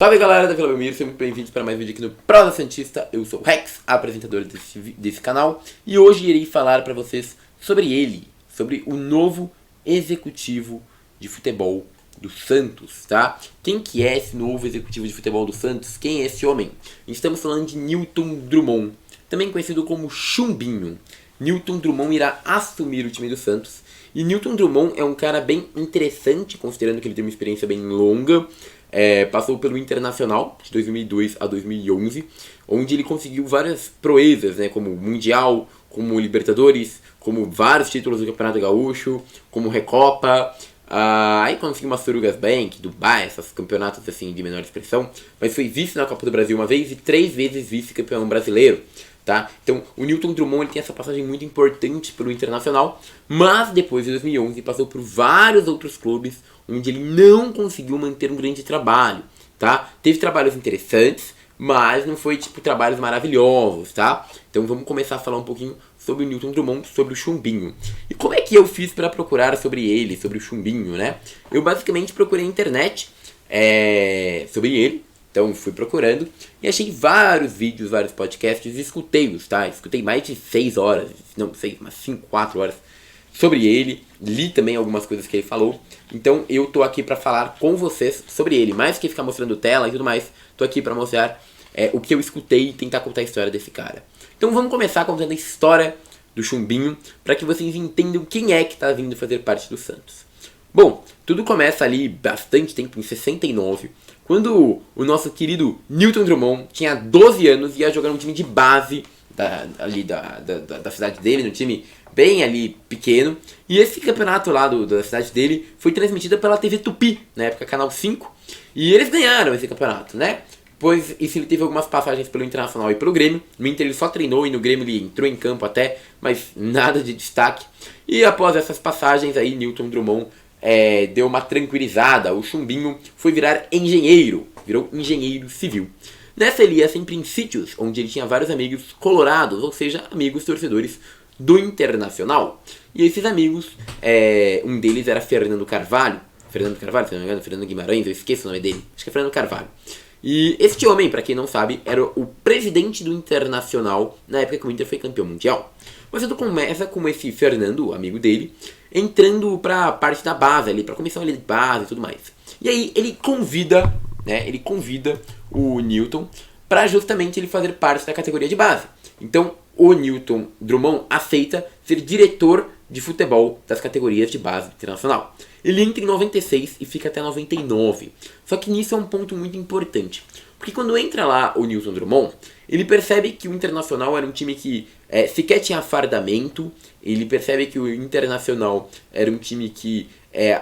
Salve galera da Vila Belmiro, sejam muito bem-vindos para mais um vídeo aqui no Prosa Santista. Eu sou o Rex, apresentador desse canal, e hoje irei falar para vocês sobre ele, sobre o novo executivo de futebol do Santos, tá? Quem que é esse novo executivo de futebol do Santos? Quem é esse homem? Estamos falando de Nilton Drummond, também conhecido como Chumbinho. Nilton Drummond irá assumir o time do Santos, e Nilton Drummond é um cara bem interessante, considerando que ele tem uma experiência bem longa. Passou pelo Internacional de 2002 a 2011, onde ele conseguiu várias proezas, né, como Mundial, como Libertadores, como vários títulos do Campeonato Gaúcho, como Recopa. Aí conseguiu uma Surugas Bank, Dubai, esses campeonatos assim de menor expressão, mas foi vice na Copa do Brasil uma vez e 3 vezes vice-campeão brasileiro. Tá? Então o Nilton Drummond ele tem essa passagem muito importante pelo Internacional, mas depois de 2011 passou por vários outros clubes onde ele não conseguiu manter um grande trabalho, tá? Teve trabalhos interessantes, mas não foi tipo trabalhos maravilhosos, tá? Então vamos começar a falar um pouquinho sobre o Nilton Drummond, sobre o Chumbinho. E como é que eu fiz para procurar sobre ele, sobre o Chumbinho, né? Eu basicamente procurei na internet sobre ele. Então fui procurando e achei vários vídeos, vários podcasts e escutei-os, tá? Escutei mais de 6 horas, não sei, umas 5, 4 horas sobre ele. Li também algumas coisas que ele falou. Então eu tô aqui pra falar com vocês sobre ele. Mais que ficar mostrando tela e tudo mais, tô aqui pra mostrar o que eu escutei e tentar contar a história desse cara. Então vamos começar contando a história do Chumbinho, pra que vocês entendam quem é que tá vindo fazer parte do Santos. Bom, tudo começa ali bastante tempo, em 69, quando o nosso querido Nilton Drummond tinha 12 anos e ia jogar no time de base da cidade dele, no time bem ali pequeno. E esse campeonato lá da cidade dele foi transmitido pela TV Tupi, na época Canal 5, e eles ganharam esse campeonato, né? Pois ele teve algumas passagens pelo Internacional e pelo Grêmio. No Inter ele só treinou e no Grêmio ele entrou em campo até, mas nada de destaque. E após essas passagens aí, Nilton Drummond deu uma tranquilizada. O Chumbinho foi virar engenheiro, virou engenheiro civil. Nessa ele ia sempre em sítios onde ele tinha vários amigos colorados, ou seja, amigos torcedores do Internacional. E esses amigos, um deles era Fernando Carvalho, se não me engano, Fernando Guimarães, eu esqueço o nome dele, acho que é Fernando Carvalho. E este homem, pra quem não sabe, era o presidente do Internacional na época que o Inter foi campeão mundial. Mas tudo começa com esse Fernando, amigo dele, entrando pra parte da base ali, pra comissão ali de base e tudo mais. E aí ele convida o Nilton pra justamente ele fazer parte da categoria de base. Então o Nilton Drummond aceita ser diretor de futebol das categorias de base internacional. Ele entra em 96 e fica até 99. Só que nisso é um ponto muito importante. Porque quando entra lá o Nilton Drummond, ele percebe que o Internacional era um time que sequer tinha fardamento. Ele percebe que o Internacional era um time que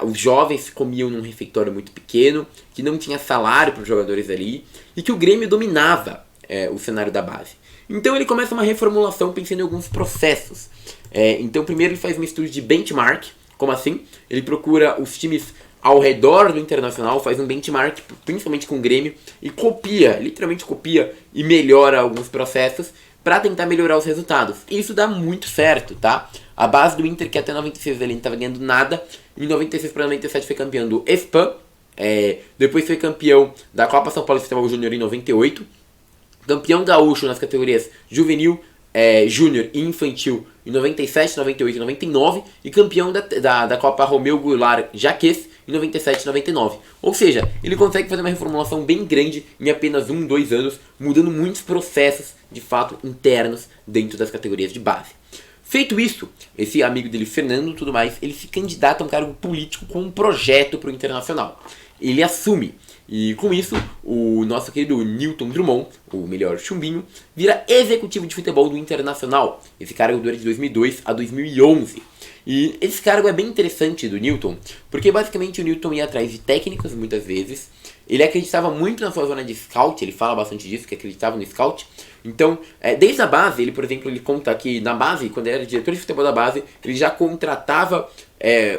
os jovens comiam num refeitório muito pequeno, que não tinha salário para os jogadores ali, e que o Grêmio dominava o cenário da base. Então ele começa uma reformulação pensando em alguns processos. Então primeiro ele faz um estudo de benchmark. Como assim? Ele procura os times ao redor do Internacional, faz um benchmark, principalmente com o Grêmio, e literalmente copia e melhora alguns processos para tentar melhorar os resultados. E isso dá muito certo, tá? A base do Inter, que até 96 ele não estava ganhando nada, em 96 para 97 foi campeão do ESPAN, depois foi campeão da Copa São Paulo Futebol Júnior em 98, campeão gaúcho nas categorias juvenil, júnior e infantil em 97, 98 e 99, e campeão da Copa Romeu Goulart Jacques em 97 e 99. Ou seja, ele consegue fazer uma reformulação bem grande em apenas 2 anos, mudando muitos processos, de fato, internos dentro das categorias de base. Feito isso, esse amigo dele, Fernando, tudo mais, ele se candidata a um cargo político com um projeto para o Internacional. Ele assume. E com isso, o nosso querido Nilton Drummond, o melhor Chumbinho, vira executivo de futebol do Internacional. Esse cargo dura de 2002 a 2011. E esse cargo é bem interessante do Nilton, porque basicamente o Nilton ia atrás de técnicos muitas vezes. Ele acreditava muito na sua zona de scout, ele fala bastante disso, que acreditava no scout. Então, desde a base, ele, por exemplo, ele conta que na base, quando ele era diretor de futebol da base, ele já contratava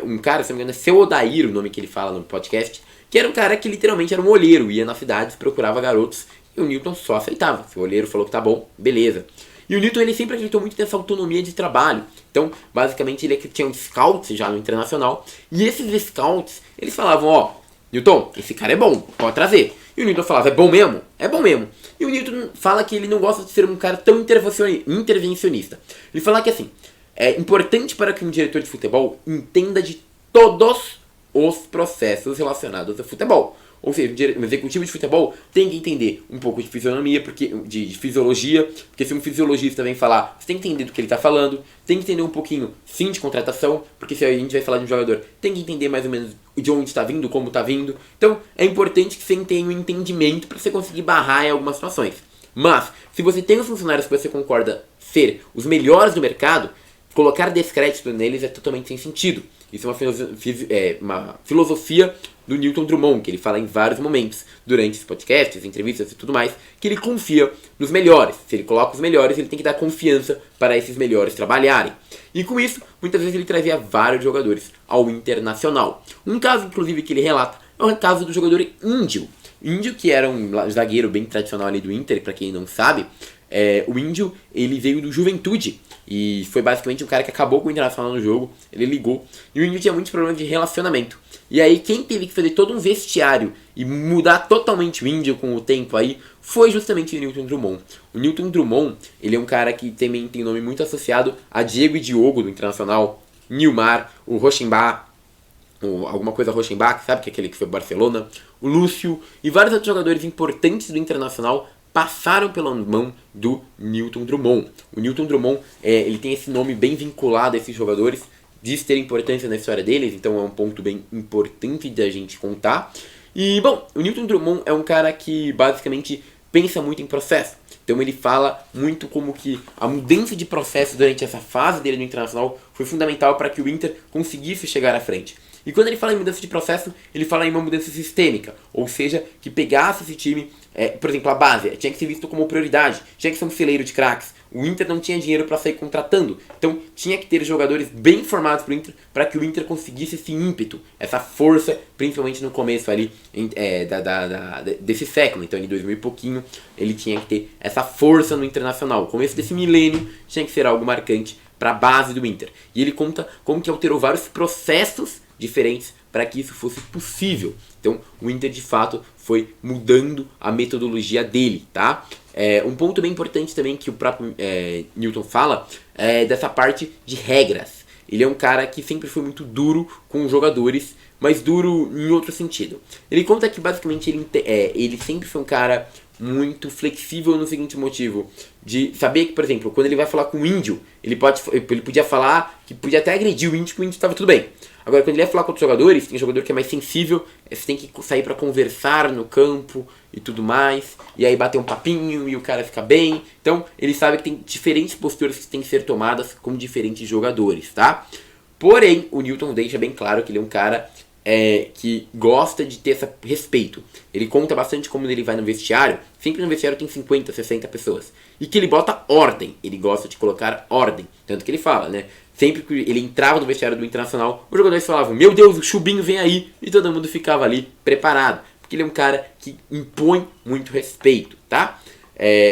um cara, se não me engano, é Seu Odair, o nome que ele fala no podcast, que era um cara que literalmente era um olheiro, ia nas cidades, procurava garotos, e o Nilton só aceitava. Se o olheiro falou que tá bom, beleza. E o Nilton ele sempre acreditou muito nessa autonomia de trabalho. Então, basicamente, ele tinha um scouts já no Internacional, e esses scouts, eles falavam, Newton, esse cara é bom, pode trazer. E o Newton falava, é bom mesmo? É bom mesmo. E o Newton fala que ele não gosta de ser um cara tão intervencionista. Ele fala que assim, é importante para que um diretor de futebol entenda de todos os processos relacionados ao futebol. Ou seja, um executivo de futebol tem que entender um pouco de fisionomia, de fisiologia, porque se um fisiologista vem falar, você tem que entender do que ele está falando, tem que entender um pouquinho, sim, de contratação, porque se a gente vai falar de um jogador, tem que entender mais ou menos de onde está vindo, como está vindo. Então, é importante que você tenha um entendimento para você conseguir barrar em algumas situações. Mas, se você tem os funcionários que você concorda ser os melhores do mercado, colocar descrédito neles é totalmente sem sentido. Isso é uma filosofia do Newton Drummond, que ele fala em vários momentos, durante os podcasts, entrevistas e tudo mais, que ele confia nos melhores. Se ele coloca os melhores, ele tem que dar confiança para esses melhores trabalharem. E com isso, muitas vezes ele trazia vários jogadores ao Internacional. Um caso, inclusive, que ele relata é o caso do jogador Índio. Índio, que era um zagueiro bem tradicional ali do Inter, para quem não sabe, o Índio, ele veio do Juventude. E foi basicamente um cara que acabou com o Internacional no jogo. Ele ligou. E o Índio tinha muitos problemas de relacionamento. E aí quem teve que fazer todo um vestiário e mudar totalmente o Índio com o tempo aí foi justamente o Newton Drummond. O Newton Drummond, ele é um cara que também tem nome muito associado a Diego e Diogo do Internacional, Nilmar, o Rochenbach, alguma coisa Rochenbach, sabe que é aquele que foi pro Barcelona, o Lúcio e vários outros jogadores importantes do Internacional passaram pela mão do Newton Drummond. O Newton Drummond, ele tem esse nome bem vinculado a esses jogadores, diz ter importância na história deles, então é um ponto bem importante da gente contar. E, bom, o Newton Drummond é um cara que basicamente pensa muito em processo. Então ele fala muito como que a mudança de processo durante essa fase dele no Internacional foi fundamental para que o Inter conseguisse chegar à frente. E quando ele fala em mudança de processo, ele fala em uma mudança sistêmica, ou seja, que pegasse esse time, por exemplo, a base, tinha que ser visto como prioridade, tinha que ser um celeiro de craques. O Inter não tinha dinheiro para sair contratando, então tinha que ter jogadores bem formados para o Inter, para que o Inter conseguisse esse ímpeto, essa força, principalmente no começo ali desse século. Então, em 2000 e pouquinho, ele tinha que ter essa força no Internacional. O começo desse milênio tinha que ser algo marcante para a base do Inter. E ele conta como que alterou vários processos diferentes para que isso fosse possível. Então, o Inter, de fato, foi mudando a metodologia dele, tá? Um ponto bem importante também que o próprio Newton fala é dessa parte de regras. Ele é um cara que sempre foi muito duro com os jogadores, mas duro em outro sentido. Ele conta que, basicamente, ele sempre foi um cara muito flexível no seguinte motivo, de saber que, por exemplo, quando ele vai falar com o Índio, ele podia falar que podia até agredir o Índio, que o Índio estava tudo bem. Agora, quando ele ia falar com outros jogadores, tem jogador que é mais sensível, você tem que sair pra conversar no campo e tudo mais, e aí bater um papinho e o cara fica bem. Então, ele sabe que tem diferentes posturas que têm que ser tomadas com diferentes jogadores, tá? Porém, o Newton deixa bem claro que ele é um cara que gosta de ter esse respeito. Ele conta bastante como ele vai no vestiário. Sempre no vestiário tem 50, 60 pessoas. E que ele bota ordem. Ele gosta de colocar ordem. Tanto que ele fala, né? Sempre que ele entrava no vestiário do Internacional, os jogadores falavam, meu Deus, o Chubinho vem aí. E todo mundo ficava ali preparado. Porque ele é um cara que impõe muito respeito, tá?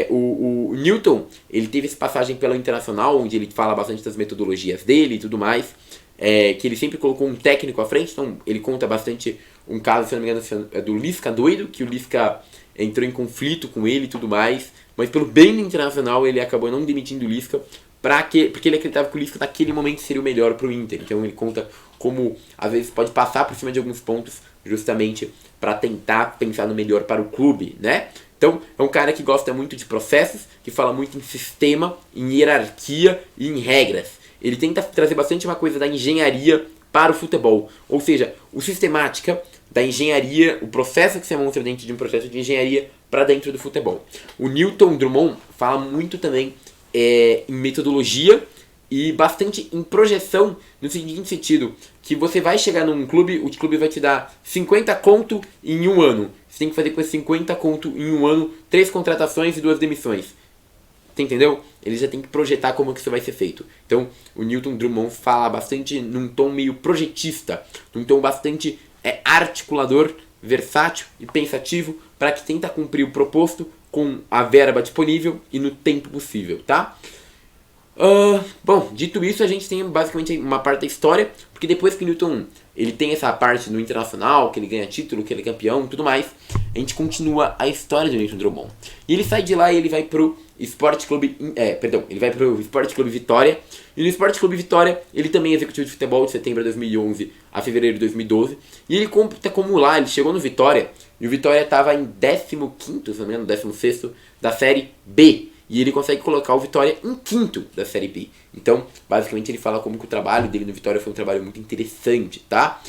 O Newton, ele teve essa passagem pelo Internacional, onde ele fala bastante das metodologias dele e tudo mais. Que ele sempre colocou um técnico à frente. Então ele conta bastante um caso, se não me engano, do Lisca doido, que o Lisca entrou em conflito com ele e tudo mais, mas pelo bem do Internacional ele acabou não demitindo o Lisca, porque ele acreditava que o Lisca naquele momento seria o melhor para o Inter. Então ele conta como às vezes pode passar por cima de alguns pontos justamente para tentar pensar no melhor para o clube, né? Então é um cara que gosta muito de processos, que fala muito em sistema, em hierarquia e em regras. Ele tenta trazer bastante uma coisa da engenharia para o futebol. Ou seja, o sistemática da engenharia, o processo que você monta dentro de um processo de engenharia para dentro do futebol. O Newton Drummond fala muito também em metodologia e bastante em projeção, no seguinte sentido, que você vai chegar num clube, o clube vai te dar 50 conto em um ano. Você tem que fazer com esses 50 conto em um ano 3 contratações e 2 demissões. Você entendeu? Ele já tem que projetar como que isso vai ser feito. Então, o Newton Drummond fala bastante num tom meio projetista, num tom bastante articulador, versátil e pensativo, para que tenta cumprir o proposto com a verba disponível e no tempo possível, tá? Bom, dito isso, a gente tem basicamente uma parte da história, porque depois que o Newton ele tem essa parte no Internacional, que ele ganha título, que ele é campeão e tudo mais, a gente continua a história do Newton Drummond. E ele sai de lá e ele vai pro Esporte Clube, ele vai pro Esporte Clube Vitória, e no Esporte Clube Vitória ele também é executivo de futebol de setembro de 2011 a fevereiro de 2012, e ele conta como lá, ele chegou no Vitória, e o Vitória estava em 15º, se não me engano, 16º da Série B. E ele consegue colocar o Vitória em 5º da Série B. Então, basicamente, ele fala como que o trabalho dele no Vitória foi um trabalho muito interessante, tá?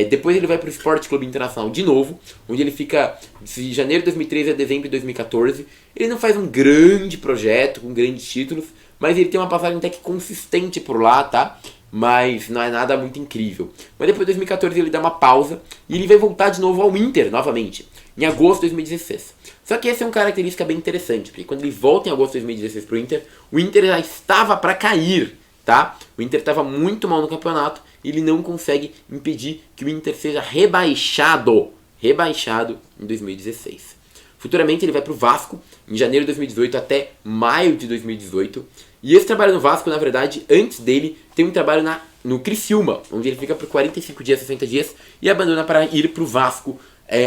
Depois ele vai para o Esporte Clube Internacional de novo, onde ele fica de janeiro de 2013 a dezembro de 2014. Ele não faz um grande projeto, com grandes títulos, mas ele tem uma passagem até que consistente por lá, tá? Mas não é nada muito incrível. Mas depois de 2014 ele dá uma pausa e ele vai voltar de novo ao Inter, novamente, em agosto de 2016. Só que essa é uma característica bem interessante, porque quando ele volta em agosto de 2016 pro Inter, o Inter já estava para cair, tá? O Inter estava muito mal no campeonato e ele não consegue impedir que o Inter seja rebaixado em 2016. Futuramente ele vai pro Vasco, em janeiro de 2018 até maio de 2018. E esse trabalho no Vasco, na verdade, antes dele, tem um trabalho no Criciúma, onde ele fica por 45 dias, 60 dias e abandona para ir pro Vasco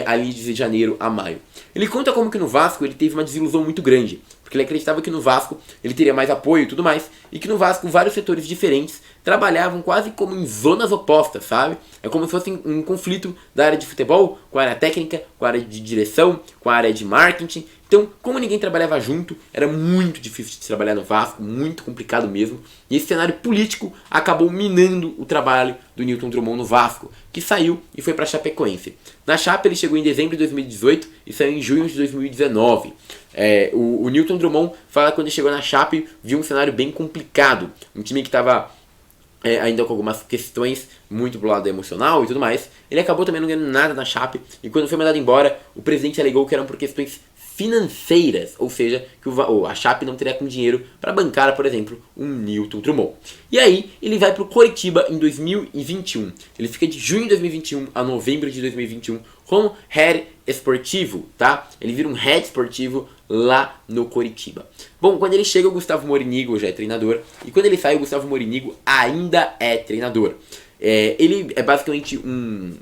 ali de janeiro a maio. Ele conta como que no Vasco ele teve uma desilusão muito grande, porque ele acreditava que no Vasco ele teria mais apoio e tudo mais, e que no Vasco vários setores diferentes trabalhavam quase como em zonas opostas, sabe? É como se fosse um conflito da área de futebol com a área técnica, com a área de direção, com a área de marketing. Então, como ninguém trabalhava junto, era muito difícil de trabalhar no Vasco, muito complicado mesmo. E esse cenário político acabou minando o trabalho do Newton Drummond no Vasco, que saiu e foi para a Chapecoense. Na Chape ele chegou em dezembro de 2018 e saiu em junho de 2019. O Newton Drummond fala que quando ele chegou na Chape, viu um cenário bem complicado. Um time que estava ainda com algumas questões muito pro lado emocional e tudo mais. Ele acabou também não ganhando nada na Chape, e quando foi mandado embora, o presidente alegou que eram por questões financeiras, ou seja, que a Chape não teria com dinheiro para bancar, por exemplo, um Newton Drummond. E aí ele vai para o Coritiba em 2021. Ele fica de junho de 2021 a novembro de 2021 como head esportivo, tá? Ele vira um head esportivo lá no Coritiba. Bom, quando ele chega, o Gustavo Morinigo já é treinador, e quando ele sai, o Gustavo Morinigo ainda é treinador. Ele é basicamente um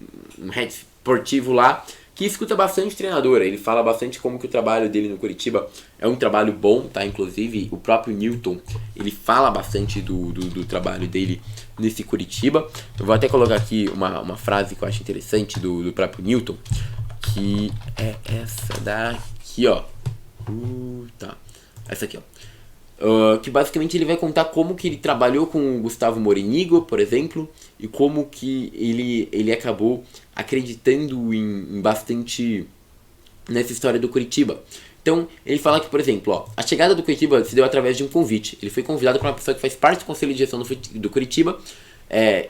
head esportivo lá, que escuta bastante treinador. Ele fala bastante como que o trabalho dele no Coritiba é um trabalho bom, tá? Inclusive, o próprio Newton, ele fala bastante do trabalho dele nesse Coritiba. Eu vou até colocar aqui uma frase que eu acho interessante do próprio Newton, que é essa daqui, ó. Tá. Essa aqui, ó. Que basicamente ele vai contar como que ele trabalhou com o Gustavo Morinigo, por exemplo, e como que ele acabou acreditando em bastante nessa história do Coritiba. Então, ele fala que, por exemplo, ó, a chegada do Coritiba se deu através de um convite. Ele foi convidado por uma pessoa que faz parte do conselho de gestão do Coritiba,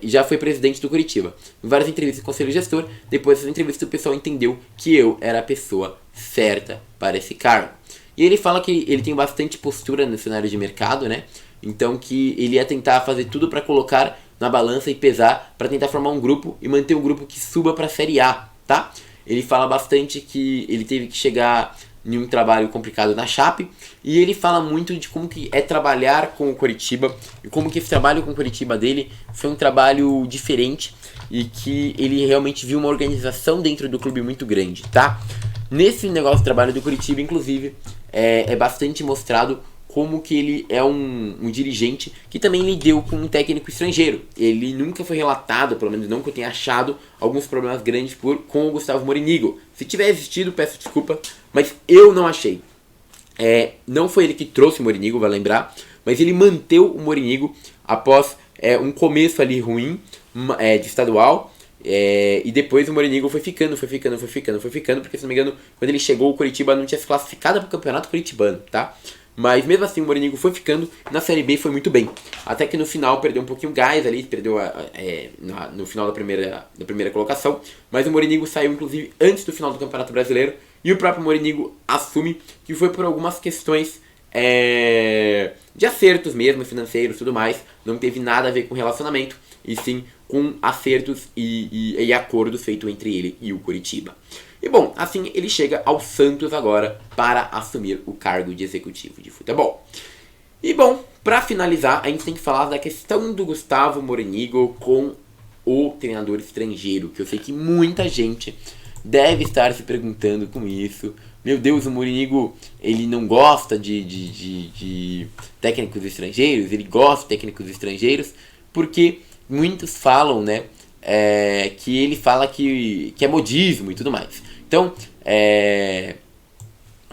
e já foi presidente do Coritiba. Em várias entrevistas com o conselho gestor, depois dessas entrevistas o pessoal entendeu que eu era a pessoa certa para esse cargo. E ele fala que ele tem bastante postura no cenário de mercado, né? Então que ele ia tentar fazer tudo para colocar na balança e pesar para tentar formar um grupo e manter um grupo que suba para a Série A, tá? Ele fala bastante que ele teve que chegar em um trabalho complicado na Chape, e ele fala muito de como que é trabalhar com o Coritiba e como que esse trabalho com o Coritiba dele foi um trabalho diferente e que ele realmente viu uma organização dentro do clube muito grande, tá? Nesse negócio de trabalho do Coritiba, inclusive, é bastante mostrado como que ele é um dirigente que também lidou com um técnico estrangeiro. Ele nunca foi relatado, pelo menos não que eu tenha achado, alguns problemas grandes com o Gustavo Morinigo. Se tiver existido, peço desculpa, mas eu não achei. Não foi ele que trouxe o Morinigo, vai lembrar, mas ele manteve o Morinigo após um começo ali ruim de estadual. E depois o Morinigo foi ficando, porque se não me engano, quando ele chegou, o Coritiba não tinha se classificado para o Campeonato Curitibano, tá? Mas mesmo assim o Morinigo foi ficando, na Série B foi muito bem. Até que no final perdeu um pouquinho o gás ali, perdeu no final da primeira colocação. Mas o Morinigo saiu inclusive antes do final do Campeonato Brasileiro. E o próprio Morinigo assume que foi por algumas questões de acertos mesmo, financeiros e tudo mais. Não teve nada a ver com relacionamento, e sim com acertos e acordos feitos entre ele e o Coritiba. E bom, assim ele chega ao Santos agora para assumir o cargo de executivo de futebol. E bom, pra finalizar, a gente tem que falar da questão do Gustavo Morínigo com o treinador estrangeiro, que eu sei que muita gente deve estar se perguntando com isso. Meu Deus, o Morínigo, ele não gosta de técnicos estrangeiros, ele gosta de técnicos estrangeiros, porque muitos falam, né, que ele fala que é modismo e tudo mais. Então,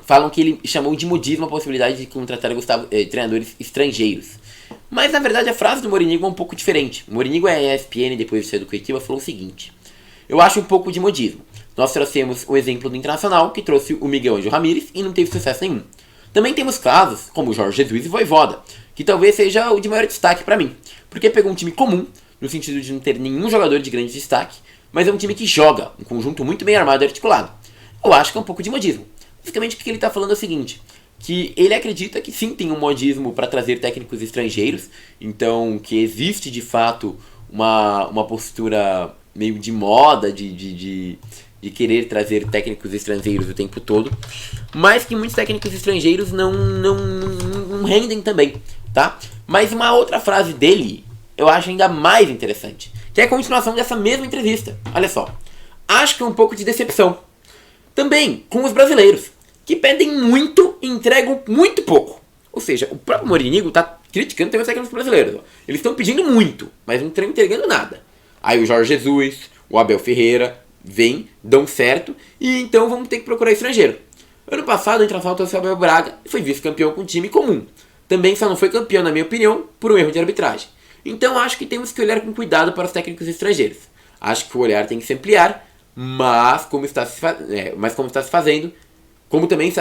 falam que ele chamou de modismo a possibilidade de contratar treinadores estrangeiros. Mas na verdade a frase do Morínigo é um pouco diferente. O Morínigo é ESPN, depois de sair do Curitiba, falou o seguinte: eu acho um pouco de modismo. Nós trouxemos o exemplo do Internacional, que trouxe o Miguel Ângelo Ramírez e não teve sucesso nenhum. Também temos casos, como o Jorge Jesus e Vojvoda, que talvez seja o de maior destaque para mim, porque pegou um time comum, no sentido de não ter nenhum jogador de grande destaque, mas é um time que joga, um conjunto muito bem armado e articulado. Eu acho que é um pouco de modismo. Basicamente o que ele está falando é o seguinte: que ele acredita que sim, tem um modismo para trazer técnicos estrangeiros, então que existe de fato uma postura meio de moda de querer trazer técnicos estrangeiros o tempo todo, mas que muitos técnicos estrangeiros não rendem também, tá? Mas uma outra frase dele eu acho ainda mais interessante, que é a continuação dessa mesma entrevista. Olha só: acho que é um pouco de decepção também com os brasileiros, que pedem muito e entregam muito pouco. Ou seja, o próprio Morínigo está criticando também os técnicos brasileiros. Eles estão pedindo muito, mas não estão entregando nada. Aí o Jorge Jesus, o Abel Ferreira vêm, dão certo, e então vamos ter que procurar estrangeiro. Ano passado o Internacional trouxe o Abel Braga e foi vice-campeão com um time comum. Também só não foi campeão, na minha opinião, por um erro de arbitragem. Então acho que temos que olhar com cuidado para os técnicos estrangeiros. Acho que o olhar tem que se ampliar, mas como está se fazendo, como também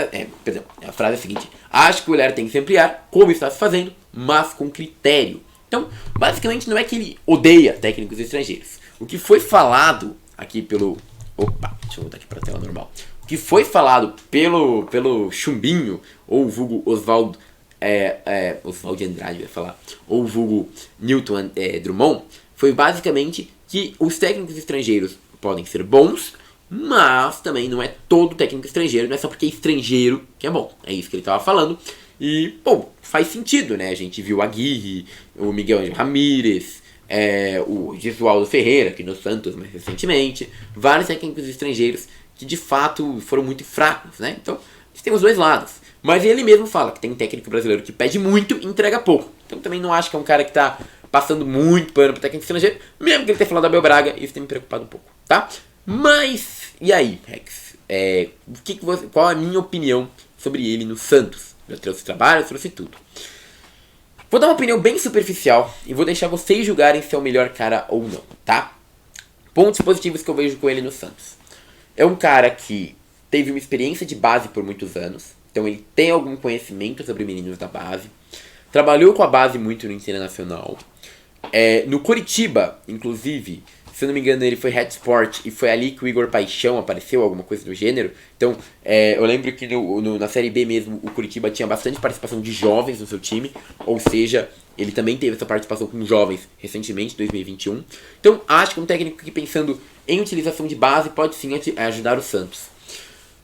a frase é a seguinte: acho que o olhar tem que se ampliar, como está se fazendo, mas com critério. Então, basicamente não é que ele odeia técnicos estrangeiros. O que foi falado aqui pelo... Opa, deixa eu voltar aqui para a tela normal. O que foi falado pelo Chumbinho, ou vulgo Oswaldo Oswaldo Andrade vai falar, ou vulgo Newton Drummond, foi basicamente que os técnicos estrangeiros podem ser bons, mas também não é todo técnico estrangeiro, não é só porque é estrangeiro que é bom. É isso que ele estava falando. E, bom, faz sentido, né? A gente viu o Aguirre, o Miguel Ângelo Ramírez, o Jesualdo Ferreira, aqui no Santos mais recentemente, vários técnicos estrangeiros que de fato foram muito fracos, né? Então, a gente tem os dois lados. Mas ele mesmo fala que tem técnico brasileiro que pede muito e entrega pouco. Então também não acho que é um cara que está passando muito pano pro técnico estrangeiro, mesmo que ele tenha falado da Abel Braga, isso tem me preocupado um pouco, tá? Mas, e aí, Rex? Qual a minha opinião sobre ele no Santos? Eu trouxe trabalho, eu trouxe tudo. Vou dar uma opinião bem superficial e vou deixar vocês julgarem se é o melhor cara ou não, tá? Pontos positivos que eu vejo com ele no Santos. É um cara que teve uma experiência de base por muitos anos, então ele tem algum conhecimento sobre meninos da base. Trabalhou com a base muito no Internacional. No Curitiba, inclusive, se eu não me engano, ele foi head sport e foi ali que o Igor Paixão apareceu, alguma coisa do gênero. Então, eu lembro que na Série B mesmo, o Curitiba tinha bastante participação de jovens no seu time, ou seja, ele também teve essa participação com jovens recentemente, 2021. Então, acho que um técnico que pensando em utilização de base pode sim ajudar o Santos.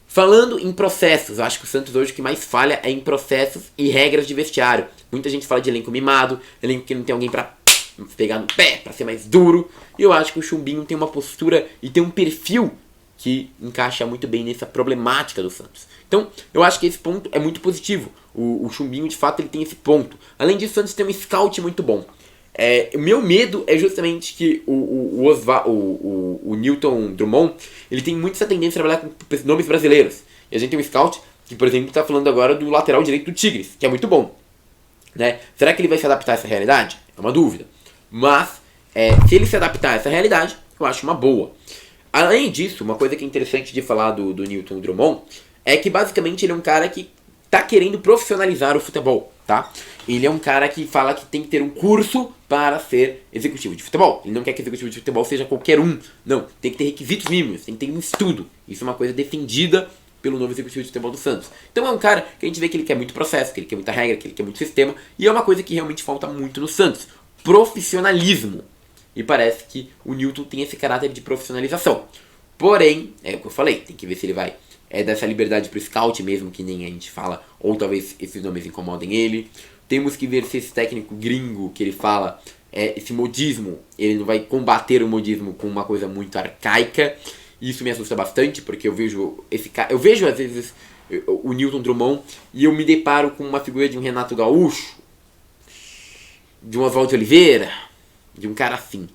Falando em processos, acho que o Santos hoje o que mais falha é em processos e regras de vestiário. Muita gente fala de elenco mimado, elenco que não tem alguém pra pegar no pé, pra ser mais duro. E eu acho que o Chumbinho tem uma postura e tem um perfil que encaixa muito bem nessa problemática do Santos. Então, eu acho que esse ponto é muito positivo. O Chumbinho, de fato, ele tem esse ponto. Além disso, o Santos tem um scout muito bom. O meu medo é justamente que o Newton Drummond, ele tem muito essa tendência a trabalhar com nomes brasileiros. E a gente tem um scout que, por exemplo, está falando agora do lateral direito do Tigres, que é muito bom, né? Será que ele vai se adaptar a essa realidade? É uma dúvida. Mas, se ele se adaptar a essa realidade, eu acho uma boa. Além disso, uma coisa que é interessante de falar do Newton Drummond é que, basicamente, ele é um cara que tá querendo profissionalizar o futebol, tá? Ele é um cara que fala que tem que ter um curso para ser executivo de futebol. Ele não quer que executivo de futebol seja qualquer um. Não, tem que ter requisitos mínimos, tem que ter um estudo. Isso é uma coisa defendida pelo novo executivo de futebol do Santos. Então é um cara que a gente vê que ele quer muito processo, que ele quer muita regra, que ele quer muito sistema. E é uma coisa que realmente falta muito no Santos. Profissionalismo. E parece que o Newton tem esse caráter de profissionalização. Porém, é o que eu falei, tem que ver se ele vai dar essa liberdade pro scout mesmo, que nem a gente fala, ou talvez esses nomes incomodem ele. Temos que ver se esse técnico gringo que ele fala, esse modismo, ele não vai combater o modismo com uma coisa muito arcaica. Isso me assusta bastante, porque eu vejo às vezes o Newton Drummond e eu me deparo com uma figura de um Renato Gaúcho, de um Oswaldo de Oliveira, de um cara assim.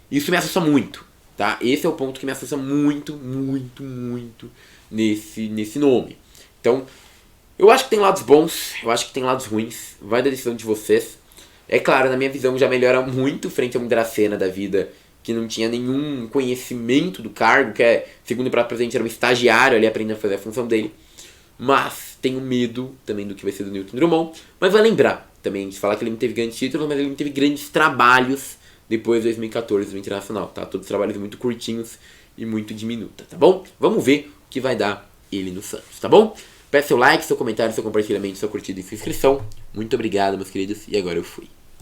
Isso me assusta muito, tá? Esse é o ponto que me assusta muito, muito, muito nesse nome. Então, eu acho que tem lados bons, eu acho que tem lados ruins, vai da decisão de vocês. É claro, na minha visão já melhora muito frente a um Dracena da vida, que não tinha nenhum conhecimento do cargo, que segundo o próprio presidente, era um estagiário ali aprendendo a fazer a função dele. Mas tenho medo também do que vai ser do Newton Drummond. Mas vai lembrar também de falar que ele não teve grandes títulos, mas ele não teve grandes trabalhos depois de 2014 no Internacional, tá? Todos trabalhos muito curtinhos e muito diminuta, tá bom? Vamos ver o que vai dar ele no Santos, tá bom? Peça seu like, seu comentário, seu compartilhamento, sua curtida e sua inscrição. Muito obrigado, meus queridos, e agora eu fui.